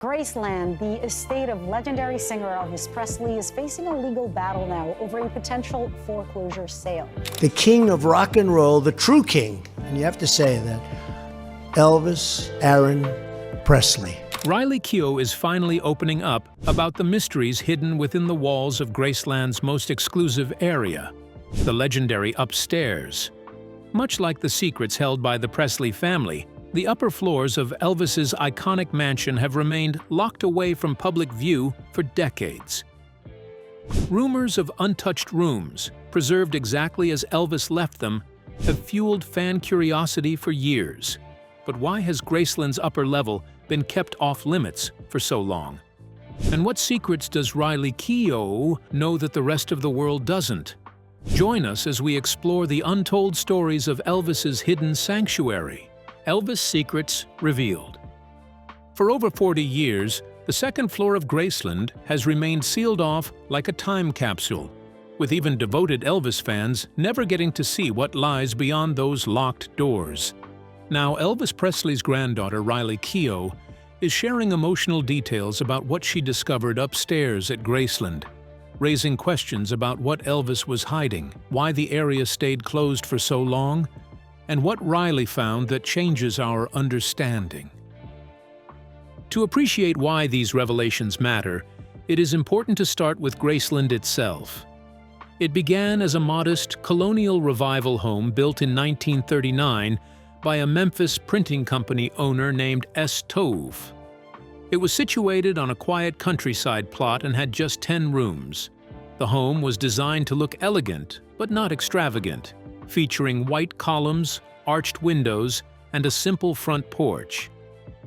Graceland, the estate of legendary singer Elvis Presley, is facing a legal battle now over a potential foreclosure sale. The king of rock and roll, the true king, and you have to say that, Elvis Aaron Presley. Riley Keough is finally opening up about the mysteries hidden within the walls of Graceland's most exclusive area, the legendary upstairs. Much like the secrets held by the Presley family, the upper floors of Elvis's iconic mansion have remained locked away from public view for decades. Rumors of untouched rooms, preserved exactly as Elvis left them, have fueled fan curiosity for years. But why has Graceland's upper level been kept off-limits for so long? And what secrets does Riley Keough know that the rest of the world doesn't? Join us as we explore the untold stories of Elvis's hidden sanctuary. Elvis Secrets Revealed. For over 40 years, the second floor of Graceland has remained sealed off like a time capsule, with even devoted Elvis fans never getting to see what lies beyond those locked doors. Now, Elvis Presley's granddaughter, Riley Keough, is sharing emotional details about what she discovered upstairs at Graceland, raising questions about what Elvis was hiding, why the area stayed closed for so long, and what Riley found that changes our understanding. To appreciate why these revelations matter, it is important to start with Graceland itself. It began as a modest colonial revival home built in 1939 by a Memphis printing company owner named S. Tove. It was situated on a quiet countryside plot and had just 10 rooms. The home was designed to look elegant, but not extravagant, featuring white columns, arched windows, and a simple front porch.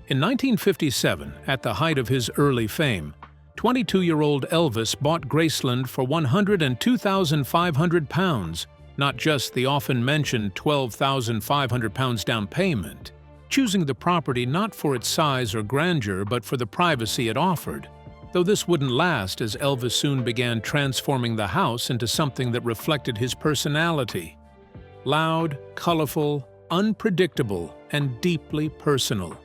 In 1957, at the height of his early fame, 22-year-old Elvis bought Graceland for £102,500, not just the often-mentioned £12,500 down payment, choosing the property not for its size or grandeur but for the privacy it offered. Though this wouldn't last, as Elvis soon began transforming the house into something that reflected his personality. Loud, colorful, unpredictable, and deeply personal.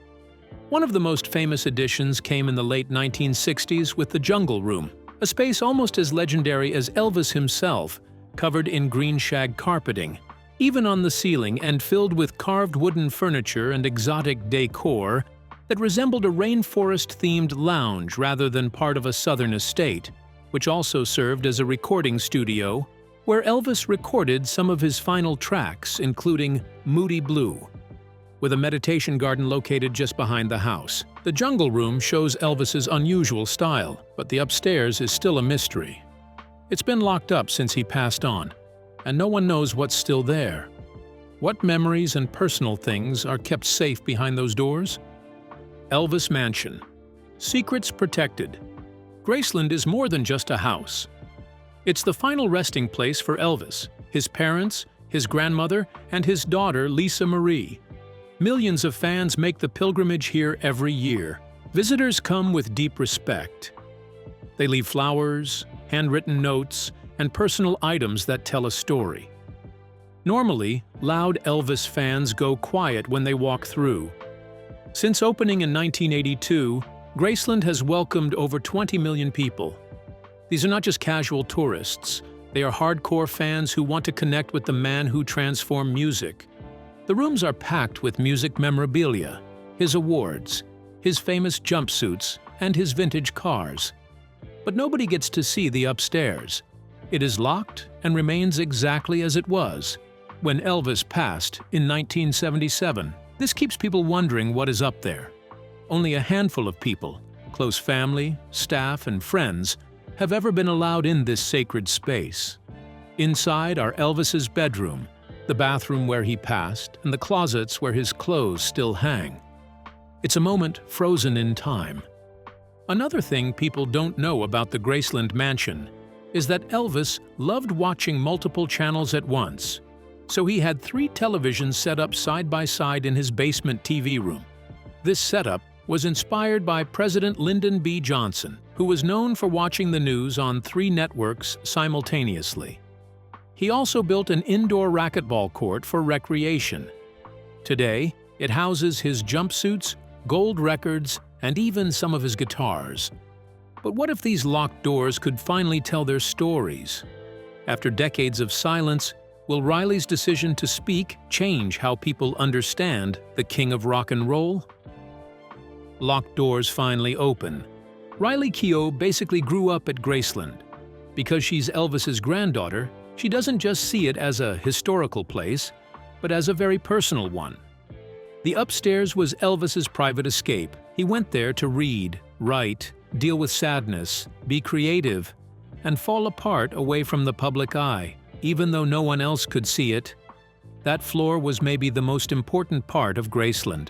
One of the most famous additions came in the late 1960s with the Jungle Room, a space almost as legendary as Elvis himself, covered in green shag carpeting, even on the ceiling, and filled with carved wooden furniture and exotic decor that resembled a rainforest-themed lounge rather than part of a southern estate, which also served as a recording studio where Elvis recorded some of his final tracks, including Moody Blue. With a meditation garden located just behind the house, the Jungle Room shows Elvis's unusual style, but the upstairs is still a mystery. It's been locked up since he passed on, and no one knows what's still there. What memories and personal things are kept safe behind those doors? Elvis Mansion. Secrets protected. Graceland is more than just a house. It's the final resting place for Elvis, his parents, his grandmother, and his daughter Lisa Marie. Millions of fans make the pilgrimage here every year. Visitors come with deep respect. They leave flowers, handwritten notes, and personal items that tell a story. Normally, loud Elvis fans go quiet when they walk through. Since opening in 1982, Graceland has welcomed over 20 million people. These are not just casual tourists. They are hardcore fans who want to connect with the man who transformed music. The rooms are packed with music memorabilia, his awards, his famous jumpsuits, and his vintage cars. But nobody gets to see the upstairs. It is locked and remains exactly as it was when Elvis passed in 1977. This keeps people wondering what is up there. Only a handful of people, close family, staff, and friends, have ever been allowed in this sacred space. Inside are Elvis's bedroom, the bathroom where he passed, and the closets where his clothes still hang. It's a moment frozen in time. Another thing people don't know about the Graceland mansion is that Elvis loved watching multiple channels at once, so he had 3 televisions set up side by side in his basement TV room. This setup was inspired by President Lyndon B. Johnson, who was known for watching the news on 3 networks simultaneously. He also built an indoor racquetball court for recreation. Today, it houses his jumpsuits, gold records, and even some of his guitars. But what if these locked doors could finally tell their stories? After decades of silence, will Riley's decision to speak change how people understand the king of rock and roll? Locked doors finally open. Riley Keough basically grew up at Graceland. Because she's Elvis's granddaughter, she doesn't just see it as a historical place, but as a very personal one. The upstairs was Elvis's private escape. He went there to read, write, deal with sadness, be creative, and fall apart away from the public eye, even though no one else could see it. That floor was maybe the most important part of Graceland.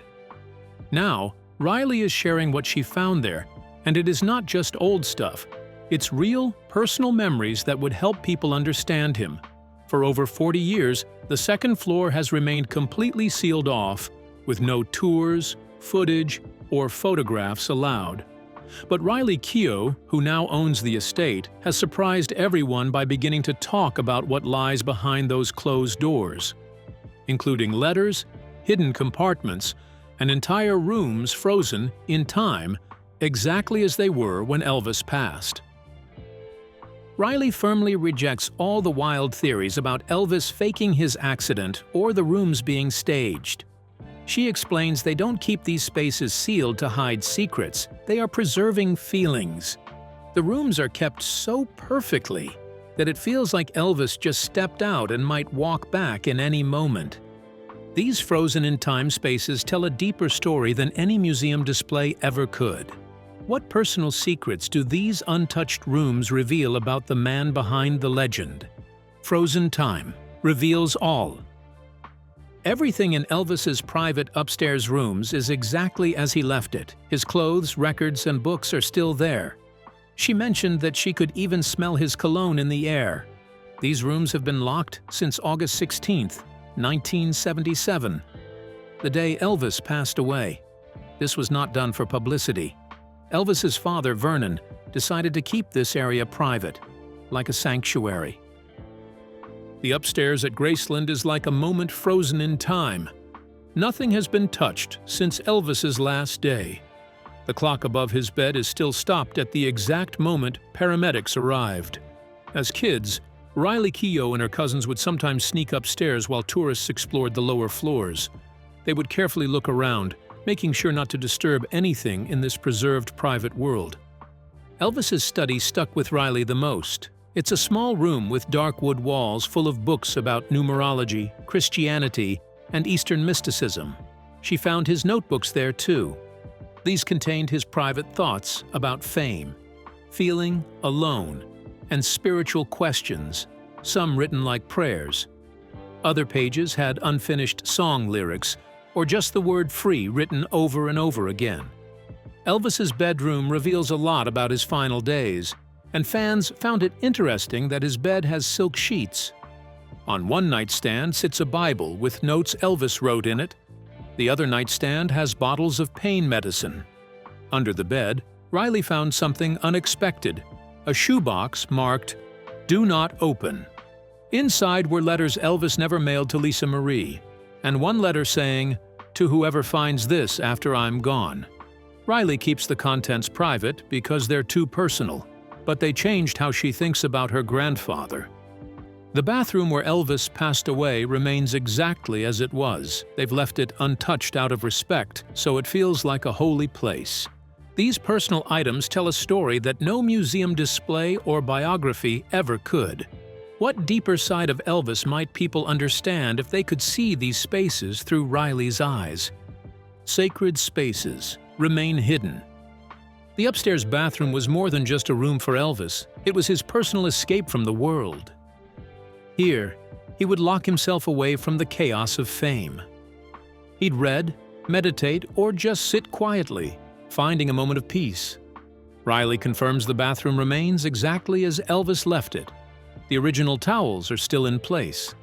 Now, Riley is sharing what she found there, and it is not just old stuff. It's real, personal memories that would help people understand him. For over 40 years, the second floor has remained completely sealed off, with no tours, footage, or photographs allowed. But Riley Keough, who now owns the estate, has surprised everyone by beginning to talk about what lies behind those closed doors, including letters, hidden compartments, and entire rooms frozen in time, exactly as they were when Elvis passed. Riley firmly rejects all the wild theories about Elvis faking his accident or the rooms being staged. She explains they don't keep these spaces sealed to hide secrets, they are preserving feelings. The rooms are kept so perfectly that it feels like Elvis just stepped out and might walk back in any moment. These frozen-in-time spaces tell a deeper story than any museum display ever could. What personal secrets do these untouched rooms reveal about the man behind the legend? Frozen time reveals all. Everything in Elvis's private upstairs rooms is exactly as he left it. His clothes, records, and books are still there. She mentioned that she could even smell his cologne in the air. These rooms have been locked since August 16, 1977, the day Elvis passed away. This was not done for publicity. Elvis's father, Vernon, decided to keep this area private, like a sanctuary. The upstairs at Graceland is like a moment frozen in time. Nothing has been touched since Elvis's last day. The clock above his bed is still stopped at the exact moment paramedics arrived. As kids, Riley Keough and her cousins would sometimes sneak upstairs while tourists explored the lower floors. They would carefully look around, making sure not to disturb anything in this preserved private world. Elvis's study stuck with Riley the most. It's a small room with dark wood walls full of books about numerology, Christianity, and Eastern mysticism. She found his notebooks there too. These contained his private thoughts about fame, feeling alone, and spiritual questions, some written like prayers. Other pages had unfinished song lyrics, or just the word free written over and over again. Elvis's bedroom reveals a lot about his final days, and fans found it interesting that his bed has silk sheets. On one nightstand sits a Bible with notes Elvis wrote in it. The other nightstand has bottles of pain medicine. Under the bed, Riley found something unexpected, a shoebox marked, "Do Not Open." Inside were letters Elvis never mailed to Lisa Marie, and one letter saying, "To whoever finds this after I'm gone." Riley keeps the contents private because they're too personal, but they changed how she thinks about her grandfather. The bathroom where Elvis passed away remains exactly as it was. They've left it untouched out of respect, so it feels like a holy place. These personal items tell a story that no museum display or biography ever could. What deeper side of Elvis might people understand if they could see these spaces through Riley's eyes? Sacred spaces remain hidden. The upstairs bathroom was more than just a room for Elvis. It was his personal escape from the world. Here, he would lock himself away from the chaos of fame. He'd read, meditate, or just sit quietly, finding a moment of peace. Riley confirms the bathroom remains exactly as Elvis left it. The original towels are still in place.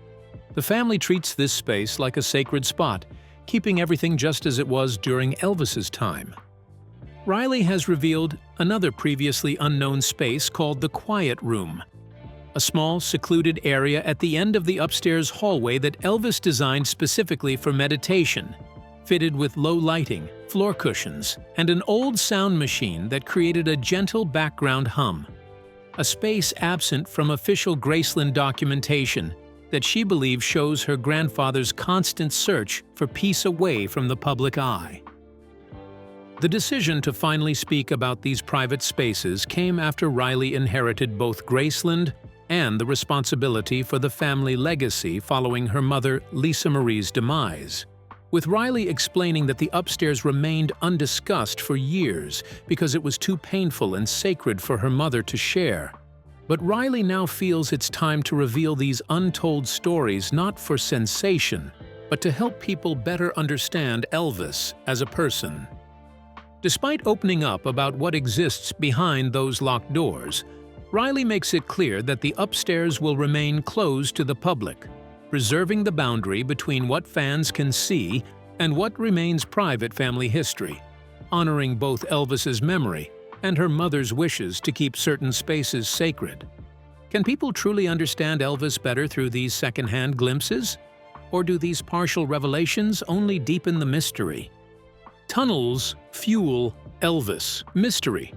The family treats this space like a sacred spot, keeping everything just as it was during Elvis's time. Riley has revealed another previously unknown space called the Quiet Room, a small, secluded area at the end of the upstairs hallway that Elvis designed specifically for meditation. fitted with low lighting, floor cushions, and an old sound machine that created a gentle background hum. A space absent from official Graceland documentation that she believes shows her grandfather's constant search for peace away from the public eye. The decision to finally speak about these private spaces came after Riley inherited both Graceland and the responsibility for the family legacy following her mother Lisa Marie's demise, with Riley explaining that the upstairs remained undiscussed for years because it was too painful and sacred for her mother to share. But Riley now feels it's time to reveal these untold stories not for sensation, but to help people better understand Elvis as a person. Despite opening up about what exists behind those locked doors, Riley makes it clear that the upstairs will remain closed to the public, preserving the boundary between what fans can see and what remains private family history, honoring both Elvis's memory and her mother's wishes to keep certain spaces sacred. Can people truly understand Elvis better through these secondhand glimpses? Or do these partial revelations only deepen the mystery? Tunnels fuel Elvis mystery.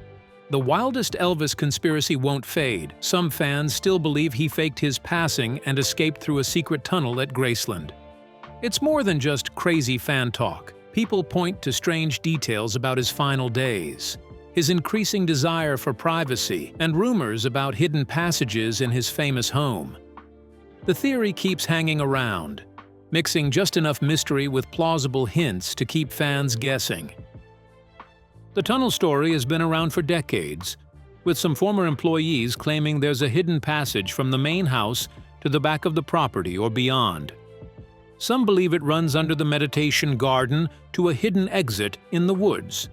The wildest Elvis conspiracy won't fade. Some fans still believe he faked his passing and escaped through a secret tunnel at Graceland. It's more than just crazy fan talk. People point to strange details about his final days, his increasing desire for privacy, and rumors about hidden passages in his famous home. The theory keeps hanging around, mixing just enough mystery with plausible hints to keep fans guessing. The tunnel story has been around for decades, with some former employees claiming there's a hidden passage from the main house to the back of the property or beyond. Some believe it runs under the meditation garden to a hidden exit in the woods.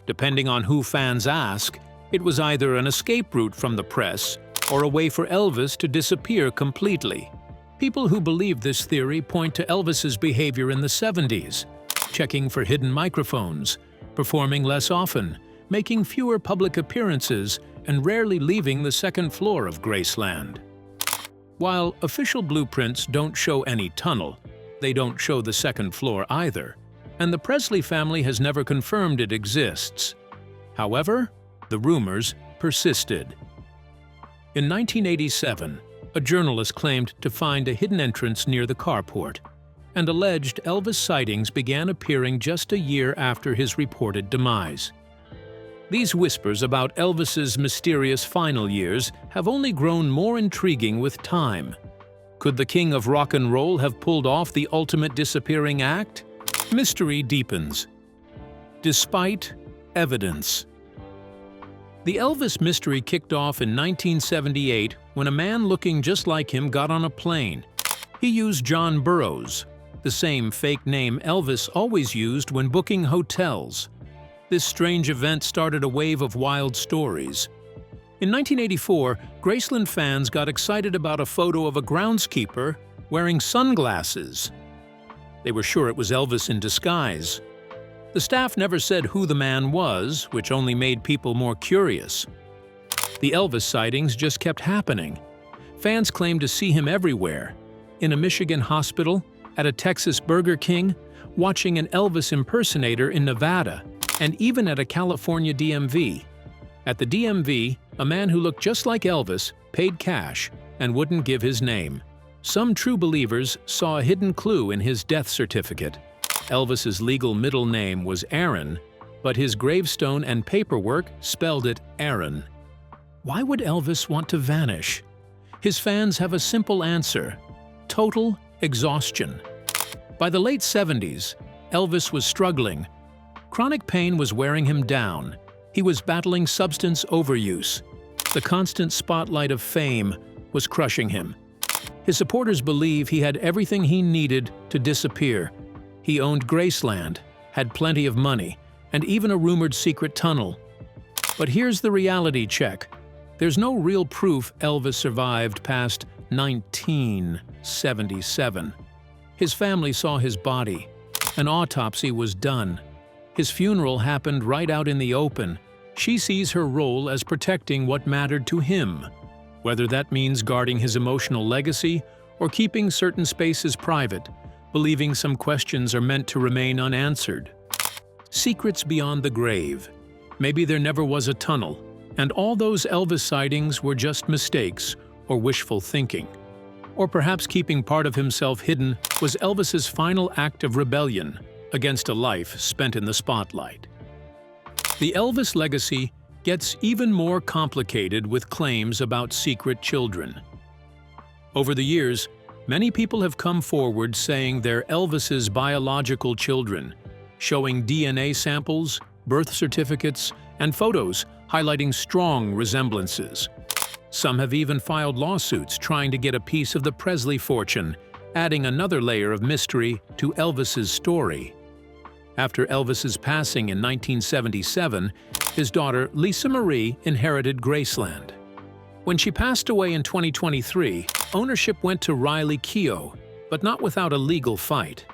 Depending on who fans ask, it was either an escape route from the press or a way for Elvis to disappear completely. People who believe this theory point to Elvis's behavior in the 70s, checking for hidden microphones, performing less often, making fewer public appearances, and rarely leaving the second floor of Graceland. While official blueprints don't show any tunnel, they don't show the second floor either, and the Presley family has never confirmed it exists. However, the rumors persisted. In 1987, a journalist claimed to find a hidden entrance near the carport, and alleged Elvis sightings began appearing just a year after his reported demise. These whispers about Elvis's mysterious final years have only grown more intriguing with time. Could the king of rock and roll have pulled off the ultimate disappearing act? Mystery deepens. Despite evidence. The Elvis mystery kicked off in 1978 when a man looking just like him got on a plane. He used John Burroughs, the same fake name Elvis always used when booking hotels. This strange event started a wave of wild stories. In 1984, Graceland fans got excited about a photo of a groundskeeper wearing sunglasses. They were sure it was Elvis in disguise. The staff never said who the man was, which only made people more curious. The Elvis sightings just kept happening. Fans claimed to see him everywhere: in a Michigan hospital, at a Texas Burger King, watching an Elvis impersonator in Nevada, and even at a California DMV. At the DMV, a man who looked just like Elvis paid cash and wouldn't give his name. Some true believers saw a hidden clue in his death certificate. Elvis's legal middle name was Aaron, but his gravestone and paperwork spelled it Aaron. Why would Elvis want to vanish? His fans have a simple answer: total exhaustion. By the late 70s, Elvis was struggling. Chronic pain was wearing him down. He was battling substance overuse. The constant spotlight of fame was crushing him. His supporters believe he had everything he needed to disappear. He owned Graceland, had plenty of money, and even a rumored secret tunnel. But here's the reality check. There's no real proof Elvis survived past 1977. His family saw his body. An autopsy was done. His funeral happened right out in the open. She sees her role as protecting what mattered to him, whether that means guarding his emotional legacy or keeping certain spaces private. believing some questions are meant to remain unanswered. Secrets beyond the grave. Maybe there never was a tunnel, and all those Elvis sightings were just mistakes or wishful thinking. Or perhaps keeping part of himself hidden was Elvis's final act of rebellion against a life spent in the spotlight. The Elvis legacy gets even more complicated with claims about secret children. Over the years, many people have come forward saying they're Elvis's biological children, showing DNA samples, birth certificates, and photos highlighting strong resemblances. Some have even filed lawsuits trying to get a piece of the Presley fortune, adding another layer of mystery to Elvis's story. After Elvis's passing in 1977, his daughter Lisa Marie inherited Graceland. When she passed away in 2023, ownership went to Riley Keough, but not without a legal fight.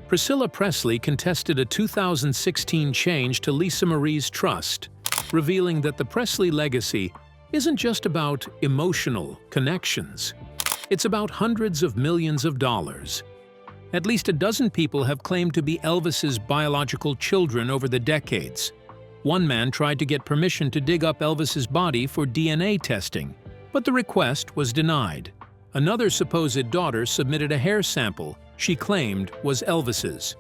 Priscilla Presley contested a 2016 change to Lisa Marie's trust, revealing that the Presley legacy isn't just about emotional connections. It's about hundreds of millions of dollars. At least a dozen people have claimed to be Elvis's biological children over the decades. One man tried to get permission to dig up Elvis's body for DNA testing, but the request was denied. Another supposed daughter submitted a hair sample she claimed was Elvis's.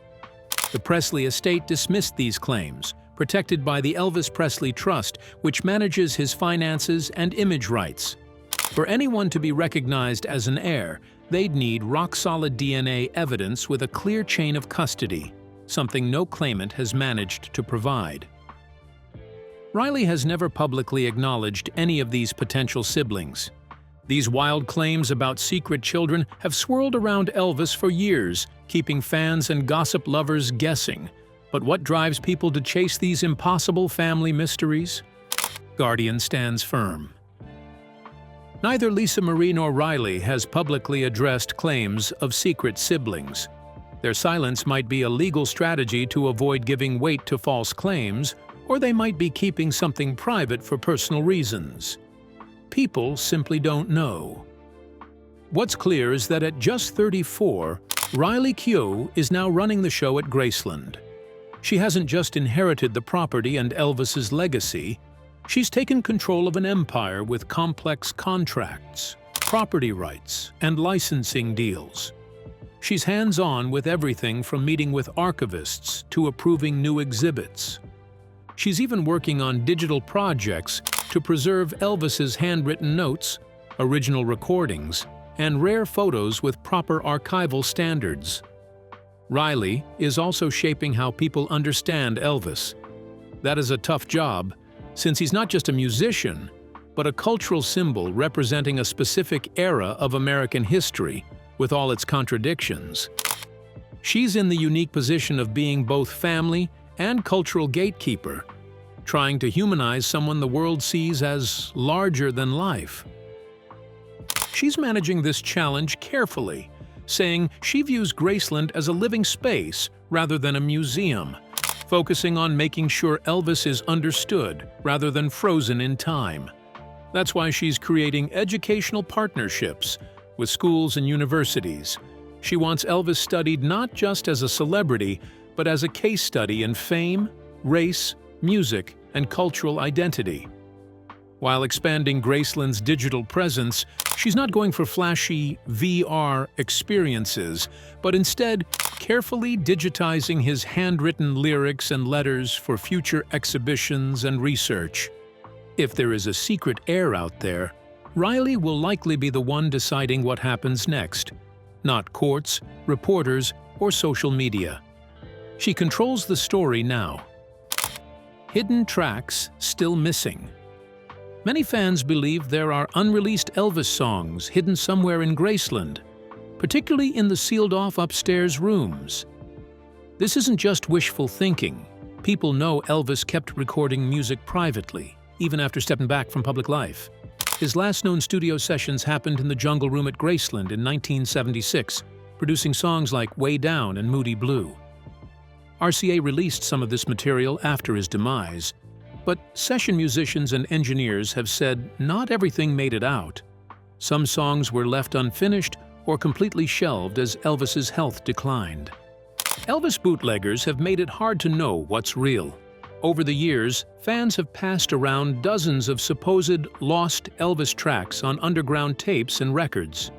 The Presley estate dismissed these claims, protected by the Elvis Presley Trust, which manages his finances and image rights. For anyone to be recognized as an heir, they'd need rock-solid DNA evidence with a clear chain of custody, something no claimant has managed to provide. Riley has never publicly acknowledged any of these potential siblings. These wild claims about secret children have swirled around Elvis for years, keeping fans and gossip lovers guessing. But what drives people to chase these impossible family mysteries? Guardian stands firm. Neither Lisa Marie nor Riley has publicly addressed claims of secret siblings. Their silence might be a legal strategy to avoid giving weight to false claims, or they might be keeping something private for personal reasons. People simply don't know. What's clear is that at just 34, Riley Keough is now running the show at Graceland. She hasn't just inherited the property and Elvis's legacy, she's taken control of an empire with complex contracts, property rights, and licensing deals. She's hands-on with everything from meeting with archivists to approving new exhibits. She's even working on digital projects to preserve Elvis's handwritten notes, original recordings, and rare photos with proper archival standards. Riley is also shaping how people understand Elvis. That is a tough job, since he's not just a musician, but a cultural symbol representing a specific era of American history, with all its contradictions. She's in the unique position of being both family and cultural gatekeeper, trying to humanize someone the world sees as larger than life. She's managing this challenge carefully, saying she views Graceland as a living space rather than a museum, focusing on making sure Elvis is understood rather than frozen in time. That's why she's creating educational partnerships with schools and universities. She wants Elvis studied not just as a celebrity, but as a case study in fame, race, music, and cultural identity. While expanding Graceland's digital presence, she's not going for flashy VR experiences, but instead carefully digitizing his handwritten lyrics and letters for future exhibitions and research. If there is a secret heir out there, Riley will likely be the one deciding what happens next, not courts, reporters, or social media. She controls the story now. Hidden tracks still missing. Many fans believe there are unreleased Elvis songs hidden somewhere in Graceland, particularly in the sealed-off upstairs rooms. This isn't just wishful thinking. People know Elvis kept recording music privately, even after stepping back from public life. His last known studio sessions happened in the Jungle Room at Graceland in 1976, producing songs like Way Down and Moody Blue. RCA released some of this material after his demise, but session musicians and engineers have said not everything made it out. Some songs were left unfinished or completely shelved as Elvis's health declined. Elvis bootleggers have made it hard to know what's real. Over the years, fans have passed around dozens of supposed lost Elvis tracks on underground tapes and records.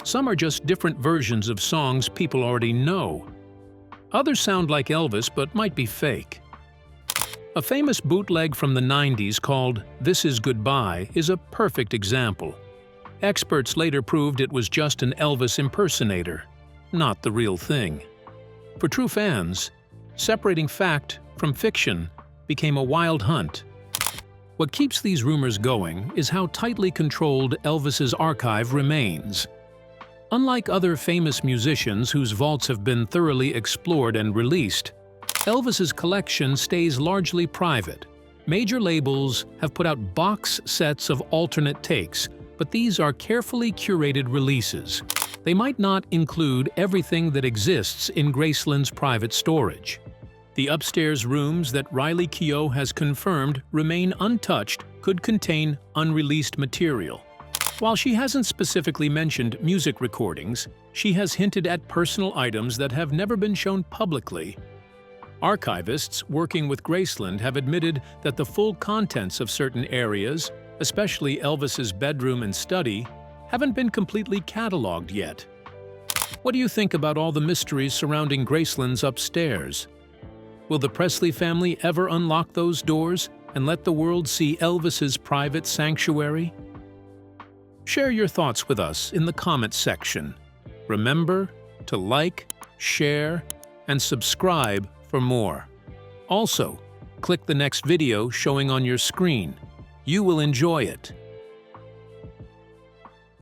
Some are just different versions of songs people already know. Others sound like Elvis but might be fake. A famous bootleg from the 90s called "This Is Goodbye" is a perfect example. Experts later proved it was just an Elvis impersonator, not the real thing. For true fans, separating fact from fiction became a wild hunt. What keeps these rumors going is how tightly controlled Elvis's archive remains. Unlike other famous musicians whose vaults have been thoroughly explored and released, Elvis's collection stays largely private. Major labels have put out box sets of alternate takes, but these are carefully curated releases. They might not include everything that exists in Graceland's private storage. The upstairs rooms that Riley Keough has confirmed remain untouched could contain unreleased material. While she hasn't specifically mentioned music recordings, she has hinted at personal items that have never been shown publicly. Archivists working with Graceland have admitted that the full contents of certain areas, especially Elvis's bedroom and study, haven't been completely cataloged yet. What do you think about all the mysteries surrounding Graceland's upstairs? Will the Presley family ever unlock those doors and let the world see Elvis's private sanctuary? Share your thoughts with us in the comments section. Remember to like, share, and subscribe for more. Also, click the next video showing on your screen. You will enjoy it.